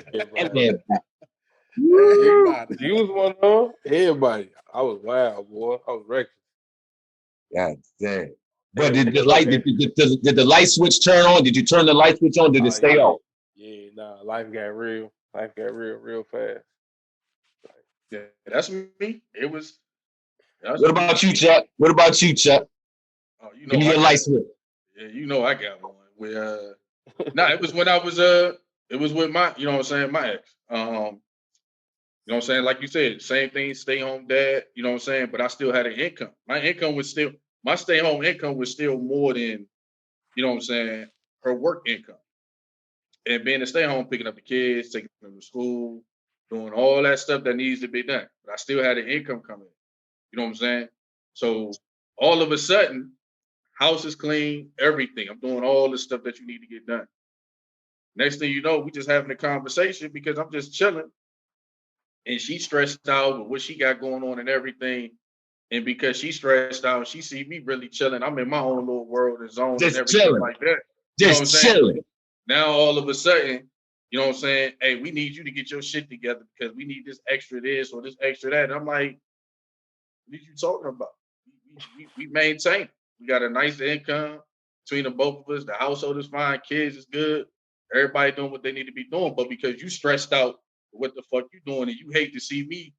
You was one of them. Everybody. I was wild, boy. I was reckless. God damn. But did the light switch turn on? Did you turn the light switch on? Did it stay off? Yeah, nah. Life got real. Life got real fast. Yeah, that's me. It was. What about you, Chuck? Oh, you know, give me your light switch. Yeah, you know I got one. It was when I was it was with my, you know what I'm saying, my ex. You know what I'm saying? Like you said, same thing, stay home dad, you know what I'm saying? But I still had an income. My stay home income was still more than, you know what I'm saying, her work income. And being a stay home, picking up the kids, taking them to school, doing all that stuff that needs to be done. But I still had an income coming in. You know what I'm saying? So all of a sudden, house is clean, everything. I'm doing all the stuff that you need to get done. Next thing you know, we just having a conversation because I'm just chilling. And she's stressed out with what she got going on and everything. And because she's stressed out, she see me really chilling. I'm in my own little world and zone just and everything chilling. like that. Just chilling. Now all of a sudden, you know what I'm saying? Hey, we need you to get your shit together because we need this extra this or this extra that. And I'm like, What are you talking about? We maintain it. We got a nice income between the both of us. The household is fine. Kids is good. Everybody doing what they need to be doing. But because you stressed out what the fuck you doing and you hate to see me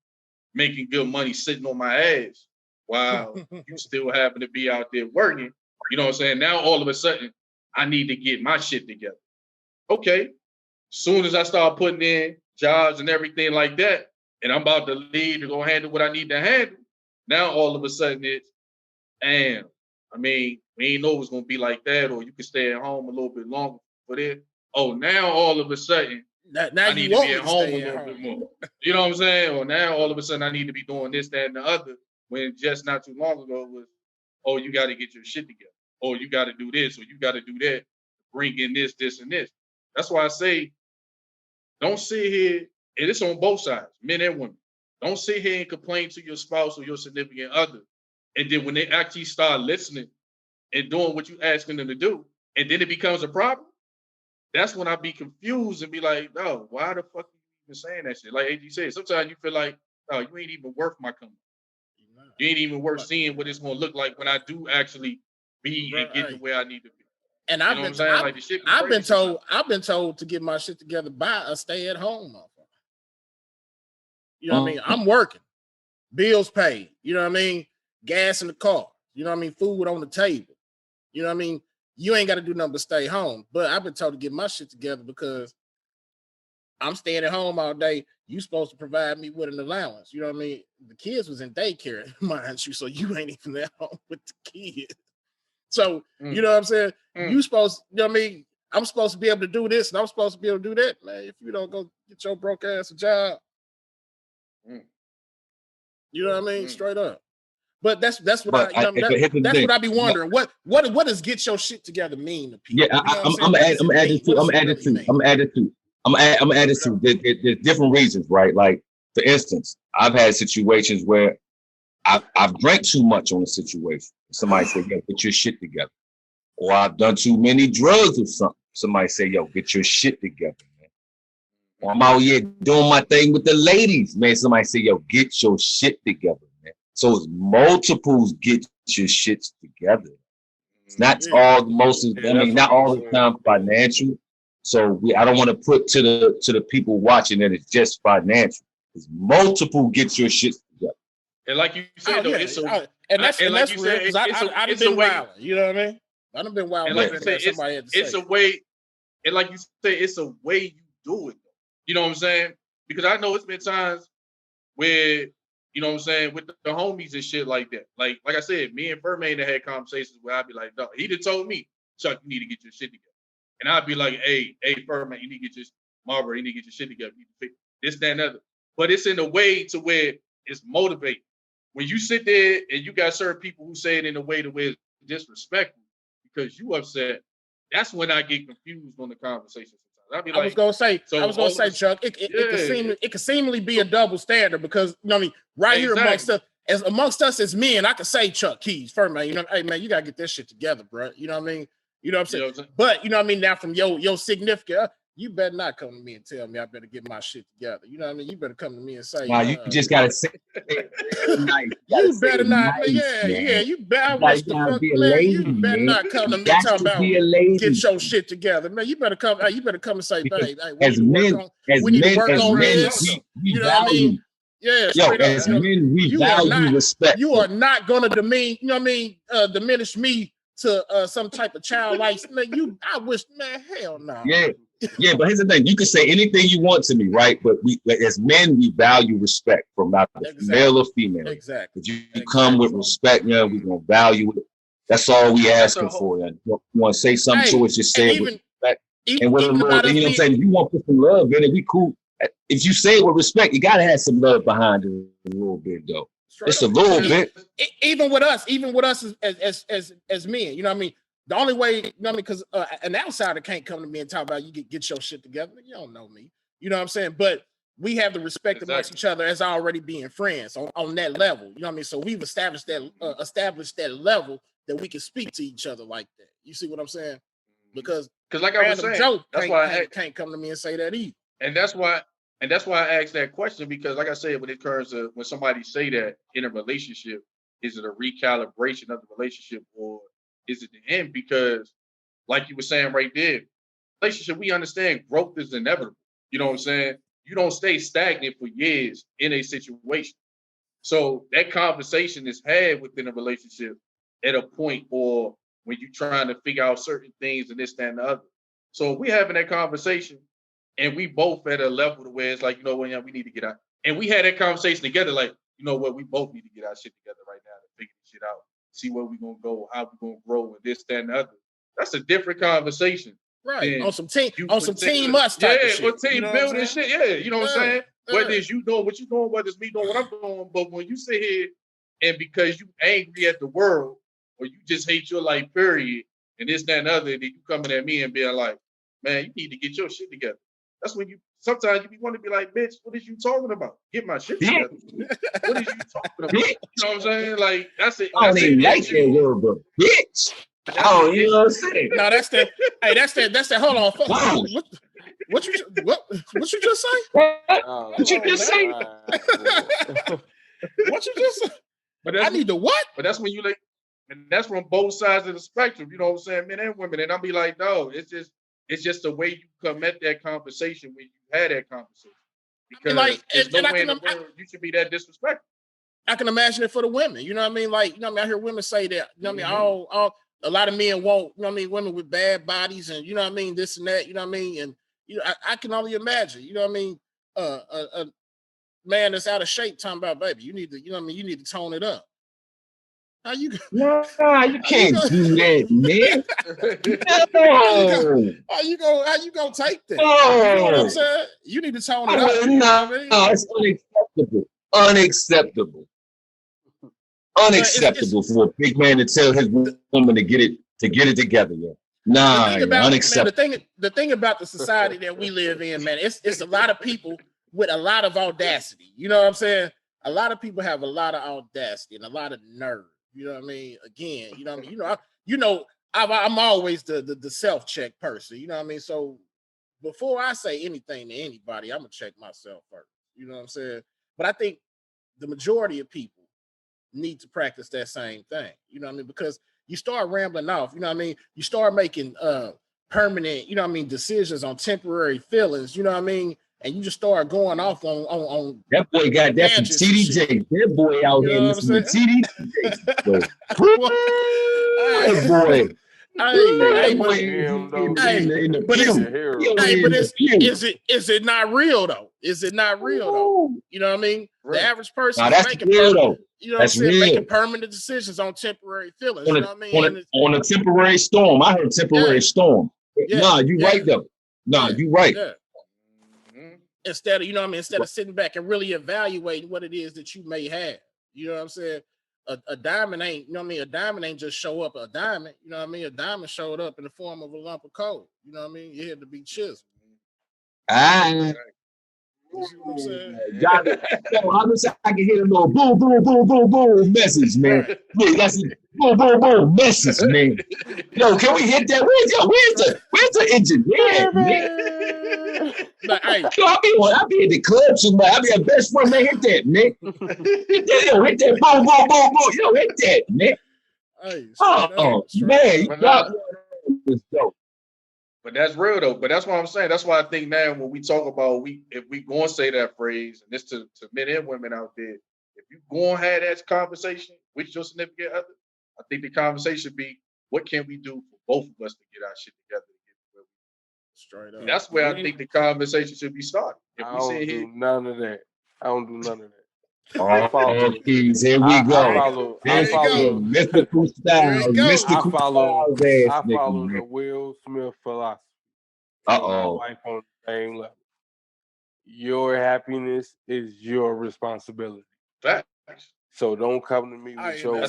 making good money sitting on my ass while you still happen to be out there working, you know what I'm saying? Now all of a sudden, I need to get my shit together. Okay. Soon as I start putting in jobs and everything like that, and I'm about to leave to go handle what I need to handle, now all of a sudden it's, damn, I mean, we ain't know it was gonna be like that, or you can stay at home a little bit longer for this. Oh, now all of a sudden, now I need to be at home a stay at little home. bit more. You know what I'm saying? Or now all of a sudden I need to be doing this, that, and the other, when just not too long ago it was, oh, you got to get your shit together. Oh, you got to do this, or you got to do that. Bring in this, this, and this. That's why I say, don't sit here, and it's on both sides, men and women. Don't sit here and complain to your spouse or your significant other. And then when they actually start listening and doing what you're asking them to do, and then it becomes a problem, that's when I be confused and be like, no, why the fuck are you even saying that shit? Like AG said, sometimes you feel like, oh, you ain't even worth my company. You ain't even worth seeing what it's gonna look like when I do actually be and get to where I need to be. And I've been told to get my shit together by a stay-at-home motherfucker. You know what I mean? I'm working, bills paid. You know what I mean? Gas in the car. You know what I mean? Food on the table. You know what I mean? You ain't got to do nothing but stay home. But I've been told to get my shit together because I'm staying at home all day. You supposed to provide me with an allowance. You know what I mean? The kids was in daycare, mind you, so you ain't even at home with the kids. So, you know what I'm saying? You supposed, you know what I mean? I'm supposed to be able to do this and I'm supposed to be able to do that. Man, if you don't go get your broke ass a job, you know what I mean? Straight up. But that's what that's what I be wondering. What does get your shit together mean to people? Yeah, I'm adding to. There's different reasons, right? Like, for instance, I've had situations where I've drank too much on a situation. Somebody say, yo, get your shit together. Or I've done too many drugs or something. Somebody say, yo, get your shit together, man. Or I'm out here doing my thing with the ladies, man. Somebody say, yo, get your shit together, man. So it's multiples get your shit together. It's not all not all the time financial. So I don't want to put to the people watching that it's just financial. It's multiple get your shit together. And like you said, that's real because I done been wild. You know what I mean? I done been wild. And like you said, it's a way, and like you say, it's a way you do it. You know what I'm saying? Because I know it's been times where, you know what I'm saying, with the homies and shit like that. Like I said, me and Furmane had conversations where I'd be like, no, he done told me, Chuck, you need to get your shit together. And I'd be like, hey, Furmane, you need to get your Marlboro, you need to get your shit together. You need to fix this, that, and other. But it's in a way to where it's motivating. When you sit there and you got certain people who say it in a way to where it's disrespectful because you upset, that's when I get confused on the conversation. I'd be like, I was gonna say, Chuck, it could seemingly be a double standard because, you know what I mean, right here amongst us as men, I could say Chuck Keys, Furmane, you know, hey man, you gotta get this shit together, bro. You know what I mean? You know what I'm saying? But you know what I mean, now from your significant, you better not come to me and tell me I better get my shit together. You know what I mean? You better come to me and say, nah, you just gotta say nice. You better not, nice, you better what the fuck, man. You better not come to me talking about get your shit together, man. You better come and say, babe, hey, we need to work on this. You know what I mean? Yeah, as men, we value respect. You are not gonna diminish me to some type of childlike. Man, I wish, man, hell no. Yeah, but here's the thing: you can say anything you want to me, right? But as men, we value respect from either male or female. Exactly. If you come with respect, we're gonna value it. That's all we asking for. And you want to say something to us, just say it with respect. And with a little, you know what I'm saying? If you want to put some love in it, we cool. If you say it with respect, you gotta have some love behind it a little bit, though. Just a little bit. Even with us as men, you know what I mean? The only way, you know what I mean, because an outsider can't come to me and talk about you get your shit together. You don't know me. You know what I'm saying? But we have the respect amongst each other as already being friends on that level. You know what I mean? So we've established that level that we can speak to each other like that. You see what I'm saying? Because like I was saying, Joe that's why I can't come to me and say that either. And that's why And that's why I asked that question, because like I said, when it comes to when somebody say that in a relationship, is it a recalibration of the relationship or is it the end? Because like you were saying right there, relationship, we understand growth is inevitable. You know what I'm saying? You don't stay stagnant for years in a situation. So that conversation is had within a relationship at a point or when you're trying to figure out certain things and this, that, and the other. So if we having that conversation and we both at a level to where it's like, you know what, yeah, we need to get out. And we had that conversation together, like, you know what, we both need to get our shit together right now to figure this shit out, see where we're gonna go, how we're gonna grow, and this, that, and the other. That's a different conversation. Right. On some team us type of shit. Or team building shit. Yeah, you know what I'm saying? Whether it's you doing what you're doing, whether it's me doing what I'm doing. But when you sit here and because you angry at the world or you just hate your life, period, and this, that, and the other, then you coming at me and being like, man, you need to get your shit together. That's when you sometimes you want to be like, bitch, what is you talking about? Get my shit together. What is you talking about? You know what I'm saying? Like, that's it. I don't even like that word, but bitch. Oh, you know what I'm saying? No, that's that. Hey, that's that. Hold on. Wow. What you just say? What you just say? What you just say? But I need the what? But that's when you like, and that's from both sides of the spectrum. You know what I'm saying, men and women. And I'll be like, no, it's just the way you come at that conversation when you had that conversation. Because there's no way in the world you should be that disrespectful. I can imagine it for the women. You know what I mean? Like, you know what I mean? I hear women say that. You know what I mean? All a lot of men want, you know what I mean, women with bad bodies and you know what I mean, this and that, you know what I mean? And you know, I can only imagine, you know what I mean, a man that's out of shape talking about, baby, you need to, you know what I mean, you need to tone it up. How you Nah, you can't do that, man. No. How you gonna take that? No. You know what I'm saying? You need to tone it up. You know what I mean? No, it's unacceptable. Unacceptable. Unacceptable for a big man to tell his woman to get it together. Yeah. Nah, unacceptable. Man, the thing about the society that we live in, man, it's a lot of people with a lot of audacity. You know what I'm saying? A lot of people have a lot of audacity and a lot of nerve. You know what I mean? Again, you know what I mean? I'm always the self-check person. You know what I mean? So before I say anything to anybody, I'm gonna check myself first. You know what I'm saying? But I think the majority of people need to practice that same thing. You know what I mean? Because you start rambling off, you know what I mean? You start making permanent, you know what I mean, decisions on temporary feelings, you know what I mean? And you just start going off on that boy got that from TDJ. That boy out here listening to TDJ. That boy. Is it not real though? Is it not real though? You know what I mean? The average person is making real though. You know what I'm saying? Making permanent decisions on temporary feelings. You know what I mean? On a temporary storm. I heard temporary storm. Nah, you right though. Nah, you right. Yeah. Instead of, you know what I mean, instead of sitting back and really evaluating what it is that you may have. You know what I'm saying? A diamond ain't, you know what I mean? A diamond ain't just show up a diamond. You know what I mean? A diamond showed up in the form of a lump of coal. You know what I mean? You had to be chiseled. You see what I'm saying? I wish I could hit a little boom, boom, boom, boom, boom message, man. Yeah, that's it. Boom, boom, boom message, man. Yo, can we hit that? Where's the engine? Yeah, man. Like, hey. Yo, I'll be at the club somewhere. I'll be a best friend, man. Hit that, man. Hit that, boom, boom, boom, boom. Yo, hit that, man. Hey, man, you got this dope. But that's real though. But that's what I'm saying. That's why I think now when we talk about if we gonna say that phrase, and this to men and women out there, if you gonna have that conversation with your significant other, I think the conversation be, what can we do for both of us to get our shit together? Straight up. That's where I think the conversation should be started. If I don't do none of that. I don't do none of that. Oh, keys. Here we go. I follow mystical styles. Mystical styles. I follow the Will Smith philosophy. My wife on the same level. Your happiness is your responsibility. Facts. So don't come to me with your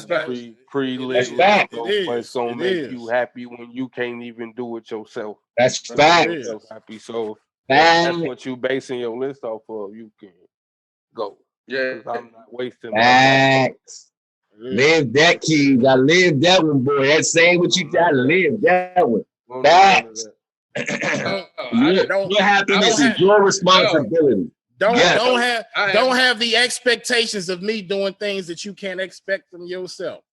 pre-lit what's gonna make you happy when you can't even do it yourself. That's facts. Happy. So that's what you basing your list off of. You can go. Yeah, I'm not wasting facts. Live that, Keys. I live that one, boy. That's saying what you got to live that one. Facts. Your happiness is your responsibility. Don't I have the expectations of me doing things that you can't expect from yourself.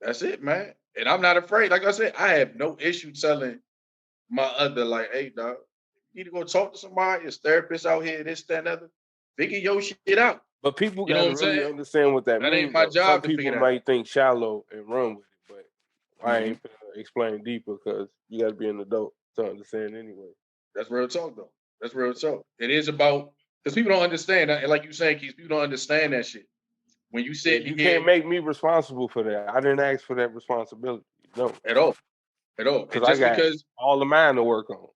That's it, man. And I'm not afraid. Like I said, I have no issue telling my other, like, hey, dog, you need to go talk to somebody, your therapist out here, this, that, and other. Figure your shit out. But people You know gotta what I'm really saying? understand what that That means. ain't my Though. job Some to people figure that might think shallow and run with it, but I Mhm. ain't gonna explain deeper because you gotta be an adult to understand anyway. That's real talk, though. That's real talk. It is about, because people don't understand that. And like you saying, Keith, people don't understand that shit. When you Yeah, sit you here can't make me responsible for that. I didn't ask for that responsibility. No, at all, and because I just got because, all of mine to work on.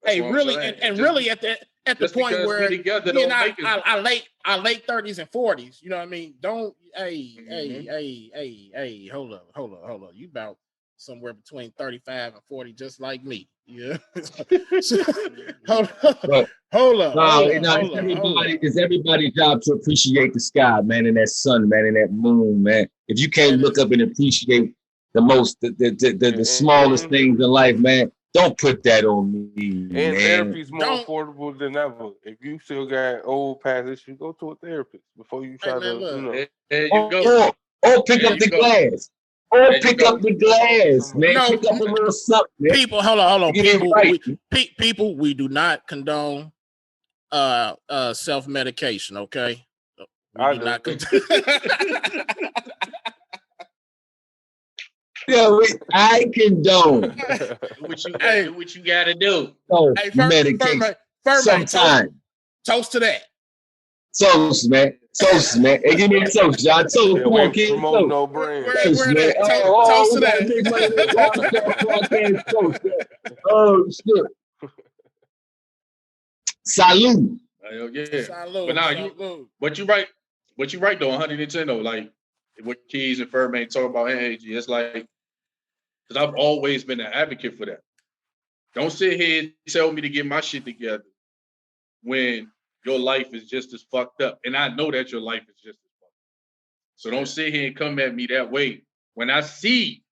that's Hey, what I'm really, saying. and Just, really at the just point because we where together me and don't make it. our late 30s and 40s, you know what I mean? Don't Mhm. hey, hold up. You about somewhere between 35 and 40, just like me. Yeah. hold But up. no, it's everybody's job to appreciate the sky, man, and that sun, man, and that moon, man. If you can't look up and appreciate the smallest things in life, man, don't put that on me, And man. therapy's more Don't- affordable than ever. If you still got old past issues, go to a therapist before you try man, to, look. There you go. Or pick There up you the go. glass. Or There you pick go. up the glass, man. No, Pick up a little something, man. people, hold on. Get it People, right. people, we do not condone self-medication, okay? We I do do. not condone. Yeah, I condone Do what you gotta do. Hey, medication. Furmane, Sometimes. toast to that. Toast, man. Hey, give me a toast, John. Toast. Yeah, Come we on, ain't kid. promoting Toast. no brand. Toast, Where man. that? Toast to We gotta that. take money to this podcast toast. Man. Oh, shit. Salute. Hell yeah. Salute, But now salute. but you right though, 110 though. Like what Keys and Furmane talk about energy, it's like, because I've always been an advocate for that. Don't sit here and tell me to get my shit together when your life is just as fucked up. And I know that your life is just as fucked up. So don't sit here and come at me that way. When I see,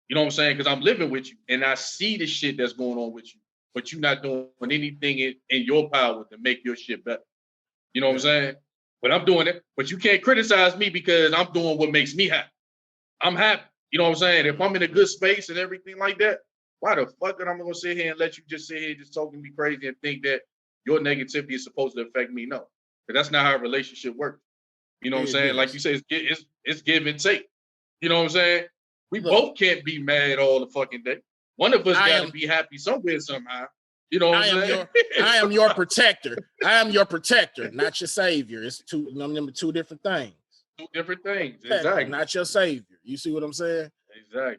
you know what I'm saying? Because I'm living with you and I see the shit that's going on with you, but you're not doing anything in your power to make your shit better. You know what I'm saying? But I'm doing it. But you can't criticize me because I'm doing what makes me happy. I'm happy. You know what I'm saying? If I'm in a good space and everything like that, why the fuck am I gonna sit here and let you just sit here just talking me crazy and think that your negativity is supposed to affect me? No, because that's not how a relationship works. You know what I'm saying? Like you say, it's give and take. You know what I'm saying? We both can't be mad all the fucking day. One of us got to be happy somewhere somehow. You know what I'm saying? I am your protector. I am your protector, not your savior. It's two different things. Two different things. Exactly. Not your savior. You see what I'm saying? Exactly.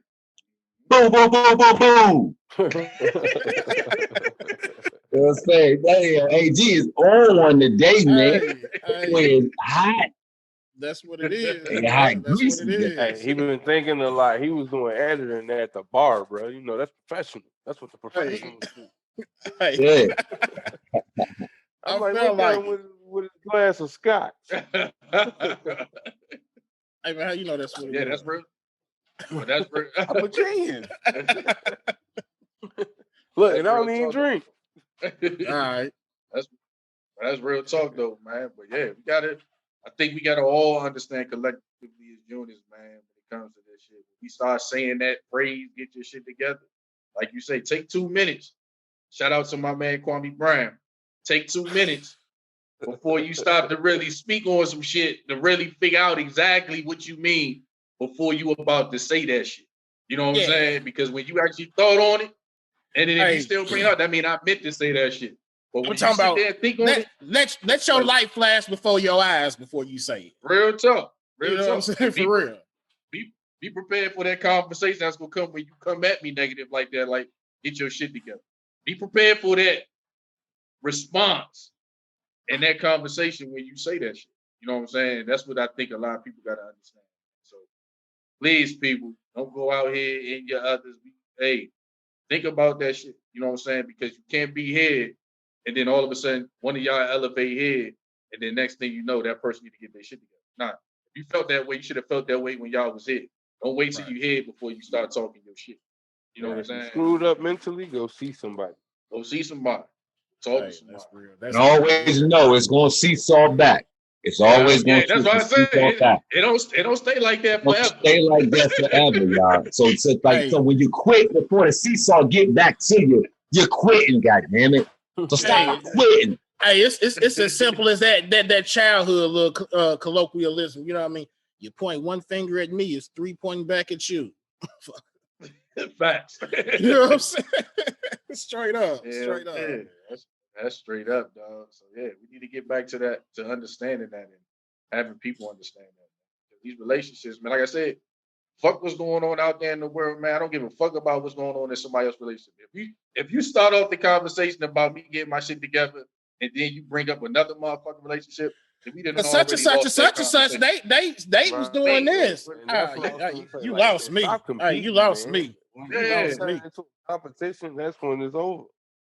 Boom, boom, boom, boom, boom. You know what I'm saying? Damn, AG is on one today, man. It's hot. That's what it is. It's hot, That's what it is. Hey, he been thinking a lot. He was doing editing at the bar, bro. You know, that's professional. That's what the professionals do. Yeah. I'm like, what done with his glass of scotch? Hey man, how you know that's what it is? That's real. Well, that's real. I'm a genius. Look, and I don't even drink. All right. That's real talk though, man. But yeah, I think we gotta all understand collectively as units, man, when it comes to this shit. When we start saying that phrase, get your shit together. Like you say, take 2 minutes. Shout out to my man Kwame Brown. Take 2 minutes before you start to really speak on some shit to really figure out exactly what you mean before you about to say that shit. You know what I'm saying? Because when you actually thought on it, and then if you still bring it up, that mean I meant to say that shit. But when you sit there and think on it, let your light flash before your eyes before you say it. Real talk. You know what I'm saying? For real. Be prepared for that conversation that's gonna come when you come at me negative like that. Like, get your shit together. Be prepared for that response and that conversation when you say that shit. You know what I'm saying? That's what I think a lot of people gotta understand. So please, people, don't go out here in your others. Hey, think about that shit. You know what I'm saying? Because you can't be here and then all of a sudden one of y'all elevate here, and then next thing you know, that person need to get their shit together. Nah, if you felt that way, you should have felt that way when y'all was here. Don't wait till you here before you start talking your shit. You know what I'm saying? Screwed up mentally, go see somebody. Go see somebody. Talk Hey, to somebody. that's real. And always know it's going to seesaw back. It's always going to that's what I said. seesaw back. It don't stay like that It don't forever. stay like that forever, y'all. So it's like, Hey. so when you quit before the seesaw get back to you, you're quitting, goddammit. So stop quitting. Hey, it's as simple as that childhood little colloquialism. You know what I mean? You point one finger at me, it's 3 pointing back at you. Facts. You know what I'm saying? Straight up. Yeah, straight up. yeah. That's straight up, dog. So yeah, we need to get back to that, to understanding that and having people understand that. These relationships, man, like I said, fuck what's going on out there in the world, man. I don't give a fuck about what's going on in somebody else's relationship. If you start off the conversation about me getting my shit together and then you bring up another motherfucking relationship, then we didn't Such and such and such and such. They was doing this. You lost me. Hey, you lost me. You lost me. Competition. That's when it's over.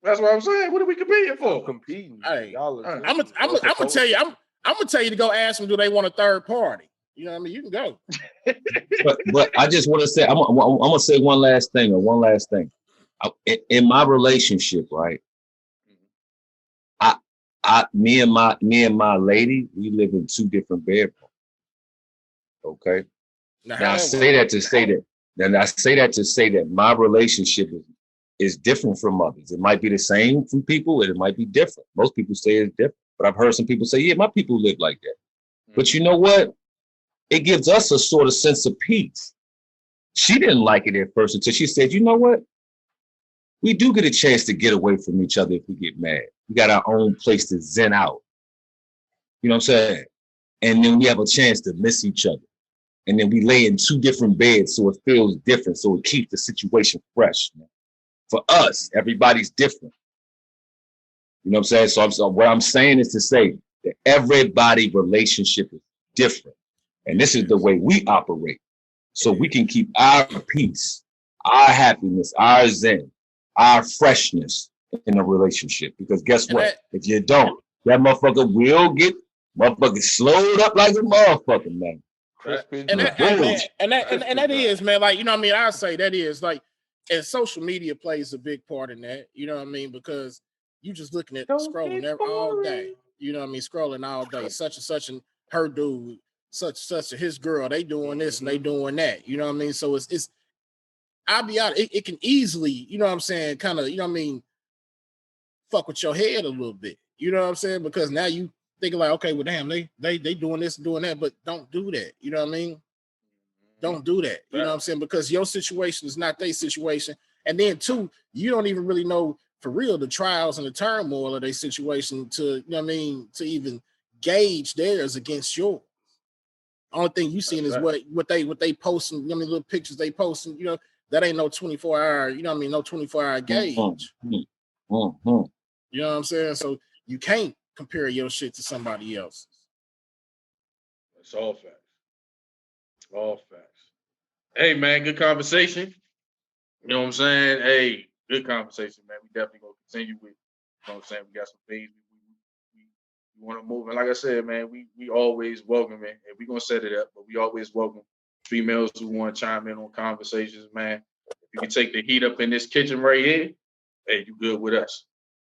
That's what I'm saying. What are we competing for? Competing. Hey, I'm gonna tell you. I'm gonna tell you to go ask them. Do they want a third party? You know what I mean? You can go. but I just want to say, I'm gonna say one last thing. In my relationship, right? Me and my lady, we live in 2 different bedrooms. Okay. Now I say that to say that my relationship is different from others. It might be the same from people, and it might be different. Most people say it's different, but I've heard some people say, yeah, my people live like that. But you know what? It gives us a sort of sense of peace. She didn't like it at first until she said, you know what? We do get a chance to get away from each other if we get mad. We got our own place to zen out. You know what I'm saying? And then we have a chance to miss each other. And then we lay in 2 different beds so it feels different, so it keeps the situation fresh. Man. For us, everybody's different. You know what I'm saying? So what I'm saying is to say that everybody's relationship is different. And this is the way we operate. So we can keep our peace, our happiness, our zen, our freshness in a relationship. Because guess what? If you don't, that motherfucker will get slowed up like a motherfucker, man. And that is, man, like, you know what I mean? I say that is like, and social media plays a big part in that, you know what I mean? Because you just looking at scrolling all day, you know what I mean? Scrolling all day, such and such and her dude, such and his girl, they doing this and they doing that, you know what I mean? So it's I'll be out, it can easily, you know what I'm saying, kind of, you know what I mean, fuck with your head a little bit, you know what I'm saying? Because now you thinking like, okay, well, damn, they doing this and doing that, but don't do that, you know what I mean? Don't do that, you know what I'm saying? Because your situation is not their situation. And then 2, you don't even really know for real the trials and the turmoil of their situation to, you know what I mean, to even gauge theirs against yours. Only thing you seen is what they posting, you know, I mean, little pictures they posting, you know, that ain't no 24-hour, you know what I mean, no 24-hour gauge. You know what I'm saying? So you can't compare your shit to somebody else's. It's all facts. All facts. Hey, man, good conversation. You know what I'm saying? Hey, good conversation, man. We definitely gonna continue with, you know what I'm saying? We got some things we want to move. And like I said, man, we always welcome it. And we gonna set it up, but we always welcome females who want to chime in on conversations, man. If you can take the heat up in this kitchen right here, hey, you good with us.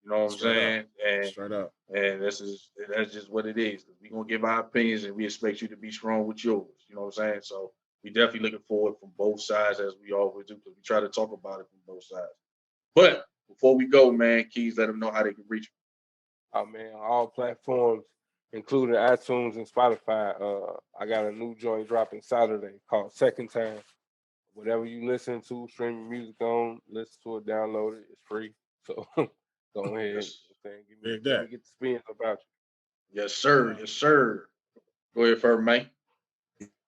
You know what I'm saying? And straight up. And that's just what it is. We're gonna give our opinions and we expect you to be strong with yours. You know what I'm saying? So we definitely looking forward from both sides as we always do, because we try to talk about it from both sides. But before we go, man, Keys, let them know how they can reach you. Oh man, all platforms, including iTunes and Spotify. I got a new joint dropping Saturday called Second Time. Whatever you listen to, streaming music on, listen to it, download it. It's free. So go ahead. Give me get the spins about you. Yes, sir. Yes, sir. Go ahead, Furmane.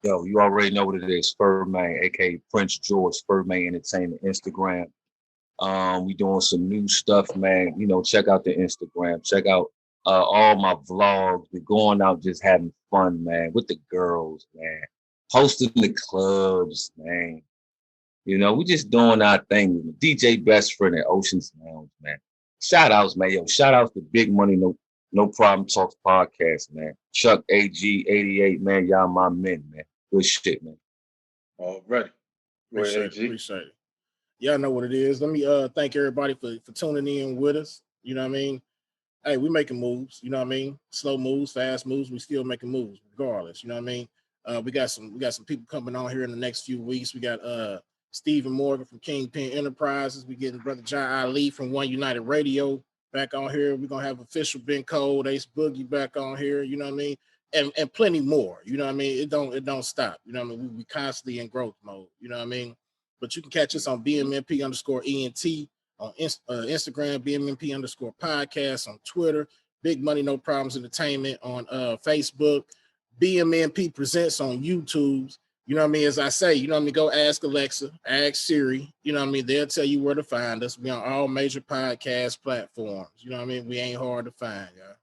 Yo, you already know what it is. Furmane, aka Prince George, Furmane Entertainment, Instagram. We doing some new stuff, man. You know, check out the Instagram. Check out all my vlogs. We're going out just having fun, man, with the girls, man. Hosting the clubs, man. You know, we just doing our thing. DJ Best Friend at Ocean's Lounge, man. Shout outs, man. Yo, shout outs to Big Money, No Problem Talks podcast, man. Chuck AG 88, man. Y'all my men, man. Good shit, man. All right. Appreciate it. Y'all know what it is. Let me thank everybody for tuning in with us. You know what I mean? hey, we making moves, you know what I mean? Slow moves, fast moves, we still making moves regardless, you know what I mean? We got some people coming on here in the next few weeks. We got Stephen Morgan from Kingpin Enterprises. We getting Brother John Ali from One United Radio back on here. We're gonna have official Ben Code, Ace Boogie back on here, you know what I mean? And plenty more, you know what I mean? It don't stop, you know what I mean? We constantly in growth mode, you know what I mean? But you can catch us on BMNP_ENT on Instagram, BMNP _podcast on Twitter, Big Money No Problems Entertainment on Facebook, BMNP Presents on YouTube. You know what I mean? As I say, you know what I mean? Go ask Alexa, ask Siri, you know what I mean? They'll tell you where to find us. We on all major podcast platforms. You know what I mean? We ain't hard to find, y'all.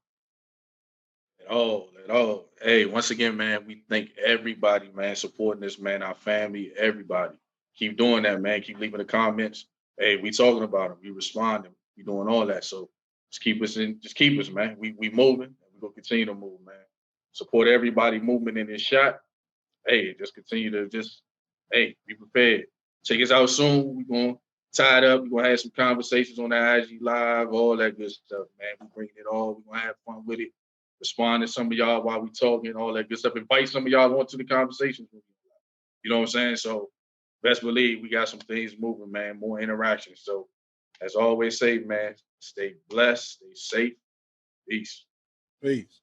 At all. Hey, once again, man, we thank everybody, man, supporting this, man, our family, everybody. Keep doing that, man. Keep leaving the comments. Hey, we talking about them. We responding. We doing all that. So just keep us, man. We moving, and we gonna continue to move, man. Support everybody movement in this shot. Hey, just continue to be prepared. Check us out soon. We're gonna tie it up. We're gonna have some conversations on the IG Live, all that good stuff, man. We bringing it all. We're gonna have fun with it. Respond to some of y'all while we talking, all that good stuff. Invite some of y'all onto the conversations. You know what I'm saying? So best believe we got some things moving, man, more interactions. So as always say, man, stay blessed, stay safe. Peace. Peace.